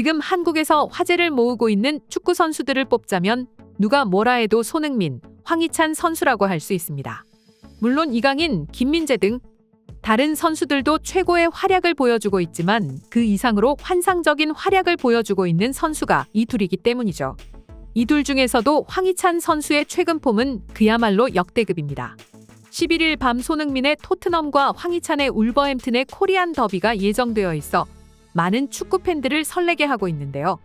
지금 한국에서 화제를 모으고 있는 축구 선수들을 뽑자면 누가 뭐라 해도 손흥민, 황희찬 선수라고 할 수 있습니다. 물론 이강인, 김민재 등 다른 선수들도 최고의 활약을 보여주고 있지만 그 이상으로 환상적인 활약을 보여주고 있는 선수가 이 둘이기 때문이죠. 이 둘 중에서도 황희찬 선수의 최근 폼은 그야말로 역대급입니다. 11일 밤 손흥민의 토트넘과 황희찬의 울버햄튼의 코리안 더비가 예정되어 있어 많은 축구 팬들을 설레게 하고 있는데요.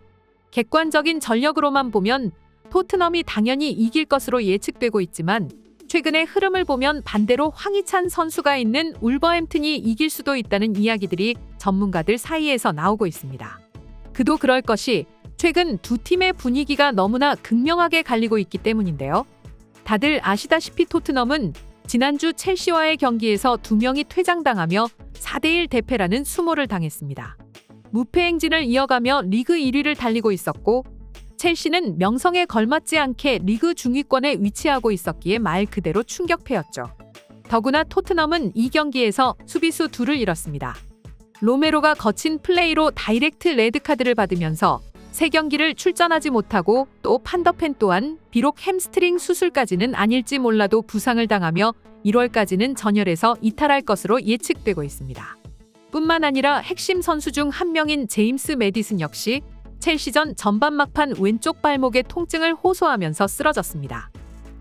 객관적인 전력으로만 보면 토트넘이 당연히 이길 것으로 예측되고 있지만 최근의 흐름을 보면 반대로 황희찬 선수가 있는 울버햄튼이 이길 수도 있다는 이야기들이 전문가들 사이에서 나오고 있습니다. 그도 그럴 것이 최근 두 팀의 분위기가 너무나 극명하게 갈리고 있기 때문인데요. 다들 아시다시피 토트넘은 지난주 첼시와의 경기에서 2명이 퇴장당하며 4대1 대패라는 수모를 당했습니다. 무패 행진을 이어가며 리그 1위를 달리고 있었고 첼시는 명성에 걸맞지 않게 리그 중위권에 위치하고 있었기에 말 그대로 충격패였죠. 더구나 토트넘은 이 경기에서 수비수 둘을 잃었습니다. 로메로가 거친 플레이로 다이렉트 레드카드를 받으면서 3경기를 출전하지 못하고 또 판더펜 또한 비록 햄스트링 수술까지는 아닐지 몰라도 부상을 당하며 1월까지는 전열에서 이탈할 것으로 예측되고 있습니다. 뿐만 아니라 핵심 선수 중 한 명인 제임스 매디슨 역시 첼시전 전반 막판 왼쪽 발목에 통증을 호소하면서 쓰러졌습니다.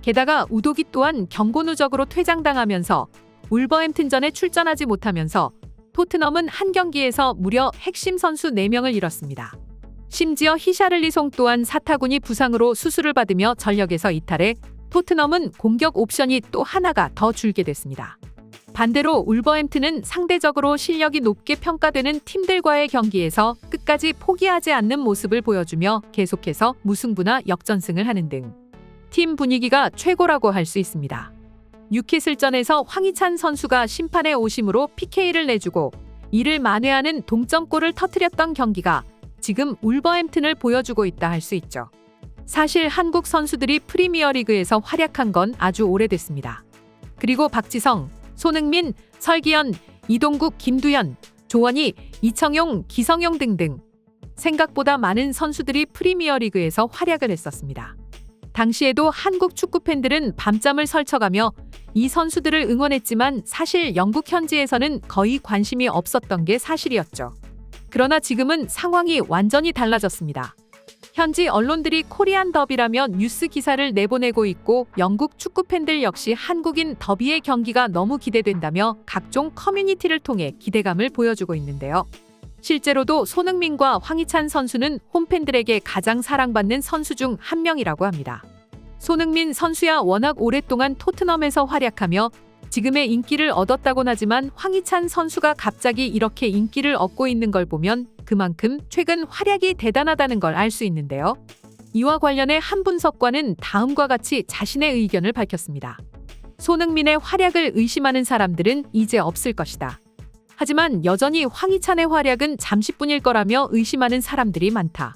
게다가 우도기 또한 경고 누적으로 퇴장당하면서 울버햄튼전에 출전하지 못하면서 토트넘은 한 경기에서 무려 핵심 선수 4명을 잃었습니다. 심지어 히샤를리송 또한 사타구니 부상으로 수술을 받으며 전력에서 이탈해 토트넘은 공격 옵션이 또 하나가 더 줄게 됐습니다. 반대로 울버햄튼은 상대적으로 실력이 높게 평가되는 팀들과의 경기에서 끝까지 포기하지 않는 모습을 보여주며 계속해서 무승부나 역전승을 하는 등 팀 분위기가 최고라고 할 수 있습니다. 뉴캐슬전에서 황희찬 선수가 심판의 오심으로 PK를 내주고 이를 만회하는 동점골을 터뜨렸던 경기가 지금 울버햄튼을 보여주고 있다 할 수 있죠. 사실 한국 선수들이 프리미어리그에서 활약한 건 아주 오래됐습니다. 그리고 박지성, 손흥민, 설기현, 이동국, 김두현, 조원희, 이청용, 기성용 등등 생각보다 많은 선수들이 프리미어리그에서 활약을 했었습니다. 당시에도 한국 축구 팬들은 밤잠을 설쳐가며 이 선수들을 응원했지만 사실 영국 현지에서는 거의 관심이 없었던 게 사실이었죠. 그러나 지금은 상황이 완전히 달라졌습니다. 현지 언론들이 코리안 더비라며 뉴스 기사를 내보내고 있고 영국 축구 팬들 역시 한국인 더비의 경기가 너무 기대된다며 각종 커뮤니티를 통해 기대감을 보여주고 있는데요. 실제로도 손흥민과 황희찬 선수는 홈팬들에게 가장 사랑받는 선수 중 한 명이라고 합니다. 손흥민 선수야 워낙 오랫동안 토트넘에서 활약하며 지금의 인기를 얻었다곤 하지만 황희찬 선수가 갑자기 이렇게 인기를 얻고 있는 걸 보면 그만큼 최근 활약이 대단하다는 걸 알 수 있는데요. 이와 관련해 한 분석가는 다음과 같이 자신의 의견을 밝혔습니다. 손흥민의 활약을 의심하는 사람들은 이제 없을 것이다. 하지만 여전히 황희찬의 활약은 잠시뿐일 거라며 의심하는 사람들이 많다.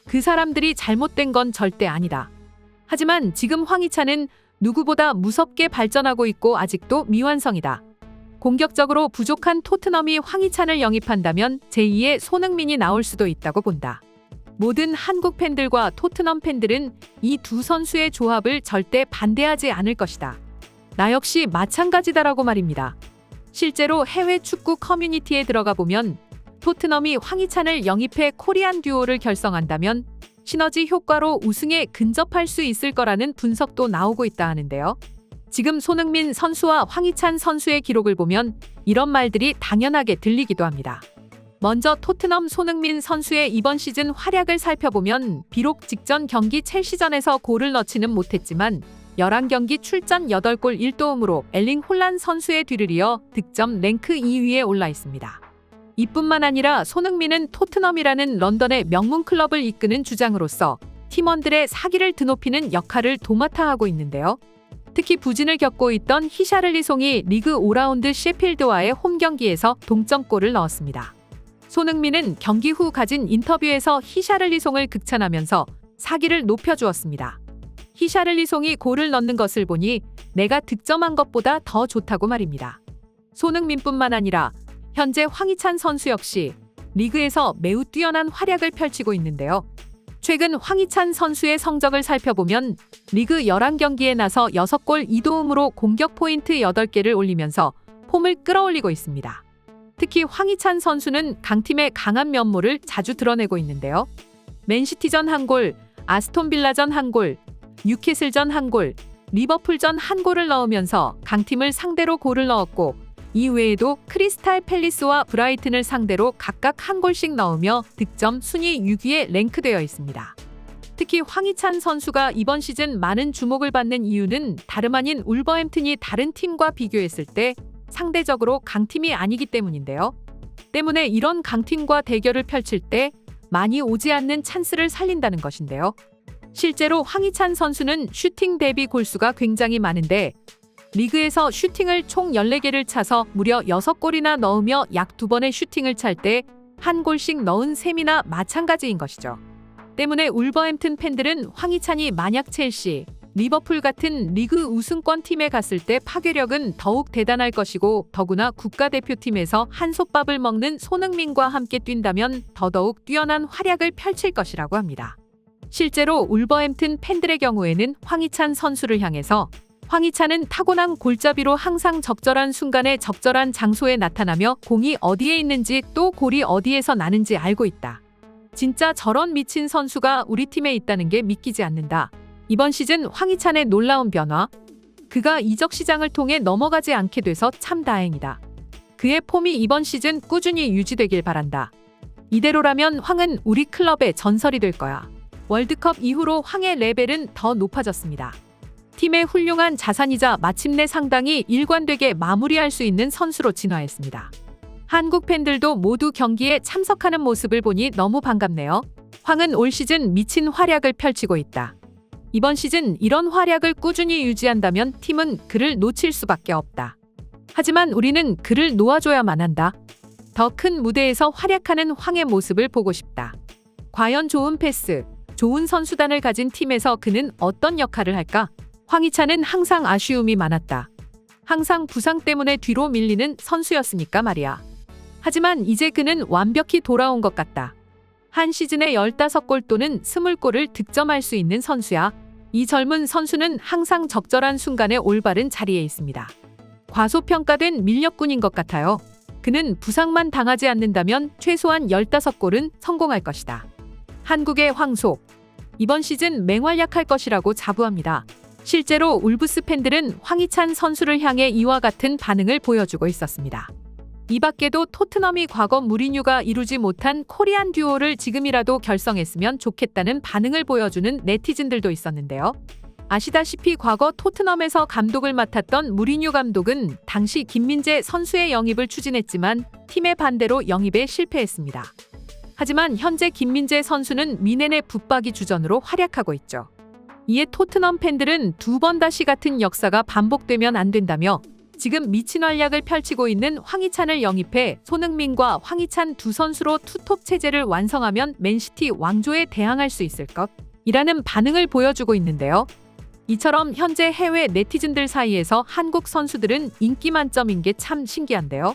그 사람들이 잘못된 건 절대 아니다. 하지만 지금 황희찬은 누구보다 무섭게 발전하고 있고 아직도 미완성이다. 공격적으로 부족한 토트넘이 황희찬을 영입한다면 제2의 손흥민이 나올 수도 있다고 본다. 모든 한국 팬들과 토트넘 팬들은 이 두 선수의 조합을 절대 반대하지 않을 것이다. 나 역시 마찬가지다라고 말입니다. 실제로 해외 축구 커뮤니티에 들어가 보면 토트넘이 황희찬을 영입해 코리안 듀오를 결성한다면 시너지 효과로 우승에 근접할 수 있을 거라는 분석도 나오고 있다 하는데요. 지금 손흥민 선수와 황희찬 선수의 기록을 보면 이런 말들이 당연하게 들리기도 합니다. 먼저 토트넘 손흥민 선수의 이번 시즌 활약을 살펴보면 비록 직전 경기 첼시전에서 골을 넣지는 못했지만 11경기 출전 8골 1도움으로 엘링 홀란 선수의 뒤를 이어 득점 랭크 2위에 올라 있습니다. 이뿐만 아니라 손흥민은 토트넘이라는 런던의 명문 클럽을 이끄는 주장으로서 팀원들의 사기를 드높이는 역할을 도맡아 하고 있는데요. 특히 부진을 겪고 있던 히샤를리송이 리그 5라운드 셰필드와의 홈 경기에서 동점골을 넣었습니다. 손흥민은 경기 후 가진 인터뷰에서 히샤를리송을 극찬하면서 사기를 높여주었습니다. 히샤를리송이 골을 넣는 것을 보니 내가 득점한 것보다 더 좋다고 말입니다. 손흥민뿐만 아니라 현재 황희찬 선수 역시 리그에서 매우 뛰어난 활약을 펼치고 있는데요. 최근 황희찬 선수의 성적을 살펴보면 리그 11경기에 나서 6골 2도움으로 공격 포인트 8개를 올리면서 폼을 끌어올리고 있습니다. 특히 황희찬 선수는 강팀의 강한 면모를 자주 드러내고 있는데요. 맨시티전 1골, 아스톤빌라전 1골, 뉴캐슬전 1골, 리버풀전 1골을 넣으면서 강팀을 상대로 골을 넣었고 이외에도 크리스탈 팰리스와 브라이튼을 상대로 각각 1골씩 넣으며 득점 순위 6위에 랭크되어 있습니다. 특히 황희찬 선수가 이번 시즌 많은 주목을 받는 이유는 다름 아닌 울버햄튼이 다른 팀과 비교했을 때 상대적으로 강팀이 아니기 때문인데요. 때문에 이런 강팀과 대결을 펼칠 때 많이 오지 않는 찬스를 살린다는 것인데요. 실제로 황희찬 선수는 슈팅 대비 골수가 굉장히 많은데 리그에서 슈팅을 총 14개를 차서 무려 6골이나 넣으며 약 2번의 슈팅을 찰 때 1골씩 넣은 셈이나 마찬가지인 것이죠. 때문에 울버햄튼 팬들은 황희찬이 만약 첼시, 리버풀 같은 리그 우승권 팀에 갔을 때 파괴력은 더욱 대단할 것이고 더구나 국가대표팀에서 한솥밥을 먹는 손흥민과 함께 뛴다면 더더욱 뛰어난 활약을 펼칠 것이라고 합니다. 실제로 울버햄튼 팬들의 경우에는 황희찬 선수를 향해서 황희찬은 타고난 골잡이로 항상 적절한 순간에 적절한 장소에 나타나며 공이 어디에 있는지 또 골이 어디에서 나는지 알고 있다. 진짜 저런 미친 선수가 우리 팀에 있다는 게 믿기지 않는다. 이번 시즌 황희찬의 놀라운 변화. 그가 이적 시장을 통해 넘어가지 않게 돼서 참 다행이다. 그의 폼이 이번 시즌 꾸준히 유지되길 바란다. 이대로라면 황은 우리 클럽의 전설이 될 거야. 월드컵 이후로 황의 레벨은 더 높아졌습니다. 팀의 훌륭한 자산이자 마침내 상당히 일관되게 마무리할 수 있는 선수로 진화했습니다. 한국 팬들도 모두 경기에 참석하는 모습을 보니 너무 반갑네요. 황은 올 시즌 미친 활약을 펼치고 있다. 이번 시즌 이런 활약을 꾸준히 유지한다면 팀은 그를 놓칠 수밖에 없다. 하지만 우리는 그를 놓아줘야만 한다. 더 큰 무대에서 활약하는 황의 모습을 보고 싶다. 과연 좋은 패스, 좋은 선수단을 가진 팀에서 그는 어떤 역할을 할까? 황희찬은 항상 아쉬움이 많았다. 항상 부상 때문에 뒤로 밀리는 선수였으니까 말이야. 하지만 이제 그는 완벽히 돌아온 것 같다. 한 시즌에 15골 또는 20골을 득점할 수 있는 선수야. 이 젊은 선수는 항상 적절한 순간에 올바른 자리에 있습니다. 과소평가된 밀렵꾼인 것 같아요. 그는 부상만 당하지 않는다면 최소한 15골은 성공할 것이다. 한국의 황소. 이번 시즌 맹활약할 것이라고 자부합니다. 실제로 울브스 팬들은 황희찬 선수를 향해 이와 같은 반응을 보여주고 있었습니다. 이 밖에도 토트넘이 과거 무리뉴가 이루지 못한 코리안 듀오를 지금이라도 결성했으면 좋겠다는 반응을 보여주는 네티즌들도 있었는데요. 아시다시피 과거 토트넘에서 감독을 맡았던 무리뉴 감독은 당시 김민재 선수의 영입을 추진했지만 팀의 반대로 영입에 실패했습니다. 하지만 현재 김민재 선수는 미넨의 붙박이 주전으로 활약하고 있죠. 이에 토트넘 팬들은 두 번 다시 같은 역사가 반복되면 안 된다며 지금 미친 활약을 펼치고 있는 황희찬을 영입해 손흥민과 황희찬 두 선수로 투톱 체제를 완성하면 맨시티 왕조에 대항할 수 있을 것이라는 반응을 보여주고 있는데요. 이처럼 현재 해외 네티즌들 사이에서 한국 선수들은 인기 만점인 게 참 신기한데요.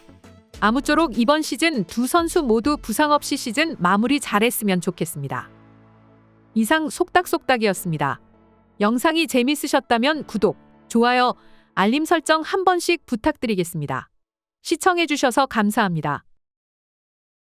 아무쪼록 이번 시즌 두 선수 모두 부상 없이 시즌 마무리 잘했으면 좋겠습니다. 이상 속닥속닥이었습니다. 영상이 재밌으셨다면 구독, 좋아요, 알림 설정 한 번씩 부탁드리겠습니다. 시청해주셔서 감사합니다.